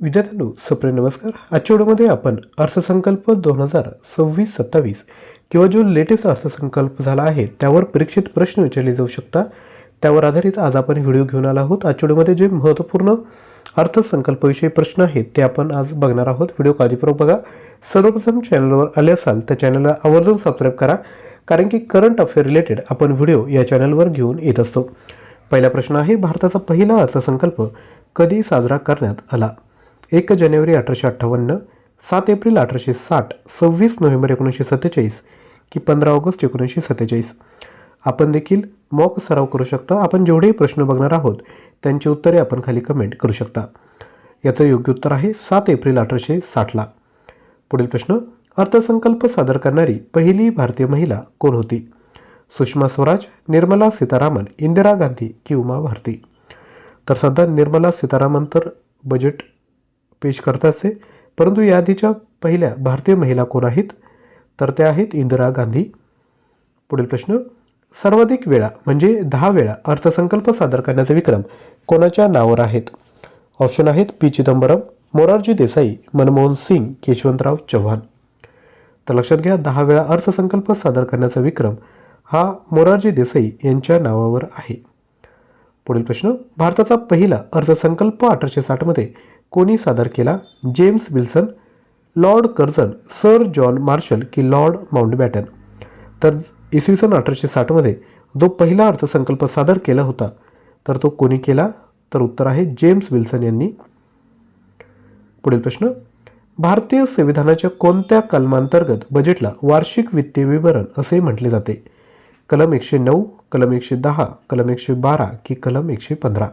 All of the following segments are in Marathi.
विद्यार्थ्यांनो सुप्रिय नमस्कार. आजच्या व्हिडिओमध्ये आपण अर्थसंकल्प 2026-27 किंवा जो लेटेस्ट अर्थसंकल्प झाला आहे त्यावर परीक्षित प्रश्न विचारले जाऊ शकतात. त्यावर आधारित आज आपण व्हिडिओ घेऊन आला आहोत. आजच्या व्हिडिओमध्ये जे महत्त्वपूर्ण अर्थसंकल्पाविषयी प्रश्न आहेत ते आपण आज बघणार आहोत. व्हिडिओ काळजीपूर्वक बघा. सर्वप्रथम चॅनलवर आले असाल तर चॅनलला आवर्जून सबस्क्राईब करा, कारण की करंट अफेअर रिलेटेड आपण व्हिडिओ या चॅनलवर घेऊन येत असतो. पहिला प्रश्न आहे, भारताचा पहिला अर्थसंकल्प कधी साजरा करण्यात आला? 1 जानेवारी 1858, 7 एप्रिल 1860, 26 नोव्हेंबर 1947 की 15 ऑगस्ट 1947. आपण देखील मॉक सराव करू शकता. आपण जेवढेही प्रश्न बघणार आहोत त्यांची उत्तरे आपण खाली कमेंट करू शकता. याचं योग्य उत्तर आहे 7 एप्रिल 1860ला. पुढील प्रश्न, अर्थसंकल्प सादर करणारी पहिली भारतीय महिला कोण होती? सुषमा स्वराज, निर्मला सीतारामन, इंदिरा गांधी की उमा भारती? तर सध्या निर्मला सीतारामन तर बजेट पेश करत असे, परंतु याआधीच्या पहिल्या भारतीय महिला कोण आहेत? तर त्या आहेत इंदिरा गांधी. पुढील प्रश्न, सर्वाधिक वेळा म्हणजे 10 वेळा अर्थसंकल्प सादर करण्याचा विक्रम कोणाच्या नावावर आहेत? ऑप्शन आहेत पी चिदंबरम, मोरारजी देसाई, मनमोहन सिंग की यशवंतराव चव्हाण. तर लक्षात घ्या, 10 वेळा अर्थसंकल्प सादर करण्याचा विक्रम हा मोरारजी देसाई यांच्या नावावर आहे. पुढील प्रश्न, भारताचा पहिला अर्थसंकल्प 1860मध्ये कोणी सादर केला? James Wilson, Lord Curzon, sir John Marshall की लॉर्ड माउंटबॅटन? तर इसवी सन 1860मध्ये जो पहिला अर्थसंकल्प सादर केला होता तर तो कोणी केला? तर उत्तर आहे जेम्स विल्सन यांनी. पुढील प्रश्न, भारतीय संविधानाच्या कोणत्या कलमांतर्गत बजेटला वार्षिक वित्तीय विवरण असे म्हटले जाते? कलम 109, कलम 110, कलम 112 की कलम 115?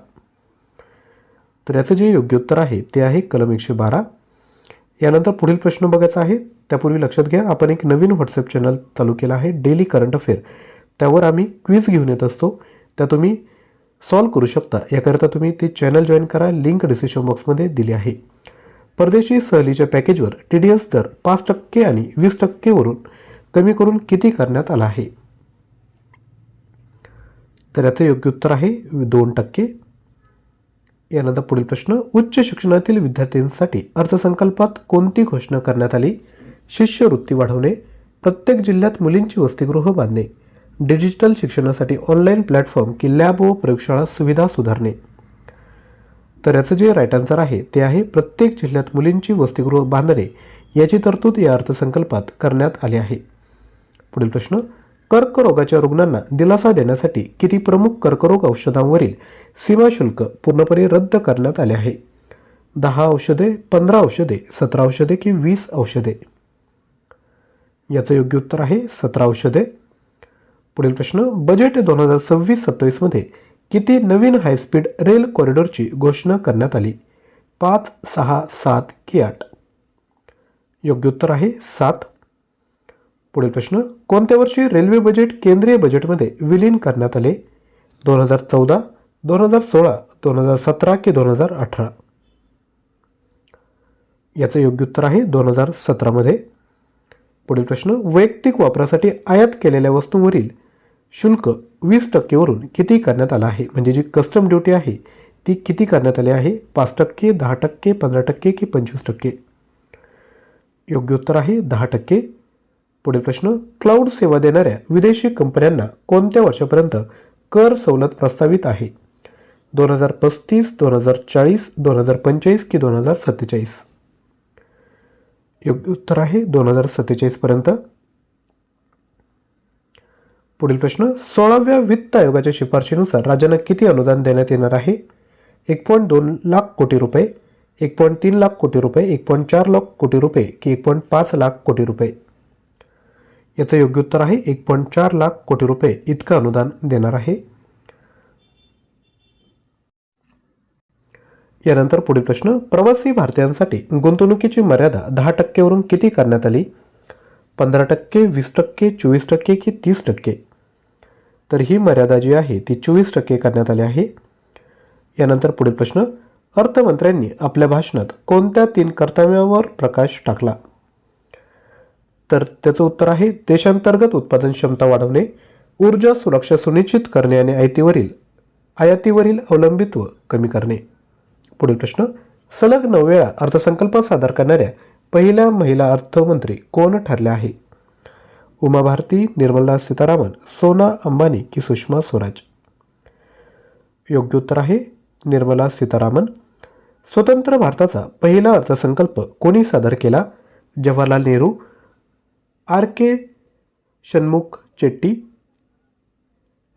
तर याचं जे योग्य उत्तर आहे ते आहे कलम 112. यानंतर पुढील प्रश्न बघायचा आहे. त्यापूर्वी लक्षात घ्या, आपण एक नवीन व्हॉट्सअप चॅनल चालू केला आहे, डेली करंट अफेअर. त्यावर आम्ही क्विज घेऊन येत असतो, त्या तुम्ही सॉल्व करू शकता. याकरिता तुम्ही ते चॅनल जॉईन करा. लिंक डिस्क्रिप्शन बॉक्समध्ये दिली आहे. परदेशी सहलीच्या पॅकेजवर TDS दर 5% आणि 20% वरून कमी करून किती करण्यात आला आहे? तर याचं योग्य उत्तर आहे 2%. यानंतर पुढील प्रश्न, उच्च शिक्षणातील विद्यार्थ्यांसाठी अर्थसंकल्पात कोणती घोषणा करण्यात आली? शिष्यवृत्ती वाढवणे, प्रत्येक जिल्ह्यात मुलींची वसतिगृह बांधणे, डिजिटल शिक्षणासाठी ऑनलाईन प्लॅटफॉर्म की लॅब व प्रयोगशाळा सुविधा सुधारणे? तर याचं जे राईट आन्सर आहे ते आहे प्रत्येक जिल्ह्यात मुलींची वसतिगृह बांधणे याची तरतूद या अर्थसंकल्पात करण्यात आली आहे. पुढील प्रश्न, कर्करोगाच्या रुग्णांना दिलासा देण्यासाठी किती प्रमुख कर्करोग औषधांवरील सीमाशुल्क पूर्णपणे रद्द करण्यात आले आहे? 10 औषधे, 15 औषधे, 17 औषधे की 20 औषधे? याचं योग्य उत्तर आहे 17 औषधे. पुढील प्रश्न, बजेट 2026-27मध्ये किती नवीन हायस्पीड रेल कॉरिडॉरची घोषणा करण्यात आली? 5, 6, 7 की 8? योग्य उत्तर आहे 7. पुढील प्रश्न, कोणत्या वर्षी रेल्वे बजेट केंद्रीय बजेटमध्ये विलीन करण्यात आले? 2014, 2016, 2017 की 2018? याचं योग्य उत्तर आहे 2017मध्ये. पुढील प्रश्न, वैयक्तिक वापरासाठी आयात केलेल्या वस्तूंवरील शुल्क 20% वरून किती करण्यात आलं आहे? म्हणजे जी कस्टम ड्युटी आहे ती किती करण्यात आली आहे? 5%, 10%, 15% की 25%? योग्य उत्तर आहे 10%. पुढील प्रश्न, क्लाउड सेवा देणाऱ्या विदेशी कंपन्यांना कोणत्या वर्षापर्यंत कर सवलत प्रस्तावित आहे? 2035, 2040, 2045 की 2047? योग्य उत्तर आहे 2047 पर्यंत. पुढील प्रश्न, 16व्या वित्त आयोगाच्या शिफारशीनुसार राज्यांना किती अनुदान देण्यात येणार आहे? 1.2 लाख कोटी रुपये, 1.3 लाख कोटी रुपये, 1.4 लाख कोटी रुपये की 1.5 लाख कोटी रुपये? याचं योग्य उत्तर आहे 1.4 लाख कोटी रुपये इतकं अनुदान देणार आहे. यानंतर पुढील प्रश्न, प्रवासी भारतीयांसाठी गुंतवणुकीची मर्यादा 10% वरून किती करण्यात आली? 15%, 20%, 24% की 30%? तर ही मर्यादा जी आहे ती 24% करण्यात आली आहे. यानंतर पुढील प्रश्न, अर्थमंत्र्यांनी आपल्या भाषणात कोणत्या 3 कर्तव्यावर प्रकाश टाकला? तर त्याचं उत्तर आहे देशांतर्गत उत्पादन क्षमता वाढवणे, ऊर्जा सुरक्षा सुनिश्चित करणे आणि आयातीवरील अवलंबित्व कमी करणे. पुढील प्रश्न, सलग 9 वेळा अर्थसंकल्प सादर करणाऱ्या पहिल्या महिला अर्थमंत्री कोण ठरल्या आहे? उमा भारती, निर्मला सीतारामन, सोना अंबानी की सुषमा स्वराज? योग्य उत्तर आहे निर्मला सीतारामन. स्वतंत्र भारताचा पहिला अर्थसंकल्प कोणी सादर केला? जवाहरलाल नेहरू, आर.के. षण्मुख चेट्टी,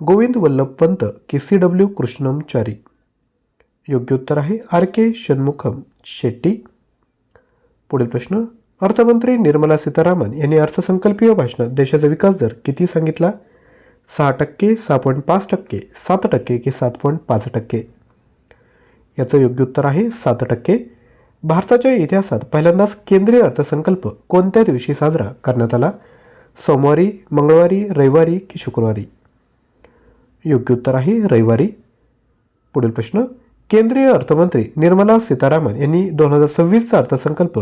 गोविंद वल्लभ पंत की सी.डब्ल्यू. कृष्णमचारी? योग्य उत्तर आहे आर.के. षण्मुखम शेट्टी. पुढील प्रश्न. अर्थमंत्री निर्मला सीतारामन यांनी अर्थसंकल्पीय भाषणात देशाचा विकास दर किती सांगितला? 6%, 6.5%, 7% की 7.5%? याचं योग्य उत्तर आहे 7%. भारताच्या इतिहासात पहिल्यांदाच केंद्रीय अर्थसंकल्प कोणत्या दिवशी साजरा करण्यात आला? सोमवारी, मंगळवारी, रविवारी की शुक्रवारी? योग्य उत्तर आहे रविवारी. पुढील प्रश्न. केंद्रीय अर्थमंत्री निर्मला सीतारामन यांनी 2026चा अर्थसंकल्प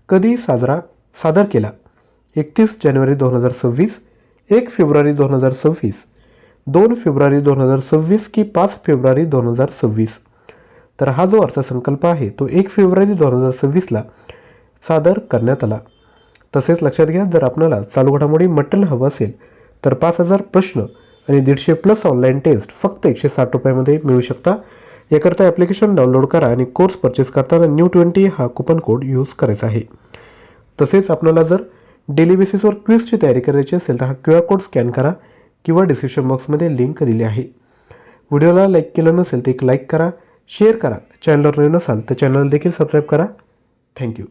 कधी सादर केला? 31 जानेवारी 2026, 1 फेब्रुवारी 2026, 2 फेब्रुवारी 2026 की 5 फेब्रुवारी 2026? तर हा जो अर्थसंकल्प आहे तो 1 फेब्रुवारी 2026ला सादर करण्यात आला. तसेच लक्षात घ्या, जर आपल्याला चालू घडामोडी मटेरियल हवं असेल तर 5,000 प्रश्न आणि 150+ ऑनलाईन टेस्ट फक्त 160 रुपयामध्ये मिळू शकता. याकरता ॲप्लिकेशन डाउनलोड करा आणि कोर्स परचेस करताना NEW20 हा कुपन कोड यूज करायचा आहे. तसेच आपल्याला जर डेली बेसिसवर क्विजची तयारी करायची असेल तर हा QR कोड स्कॅन करा किंवा डिस्क्रिप्शन बॉक्समध्ये लिंक दिली आहे. व्हिडिओला लाईक केलं नसेल तर एक लाईक करा, शेअर करा. चॅनलवर नवीन असाल तर चॅनल देखील सबस्क्राईब करा. थँक्यू.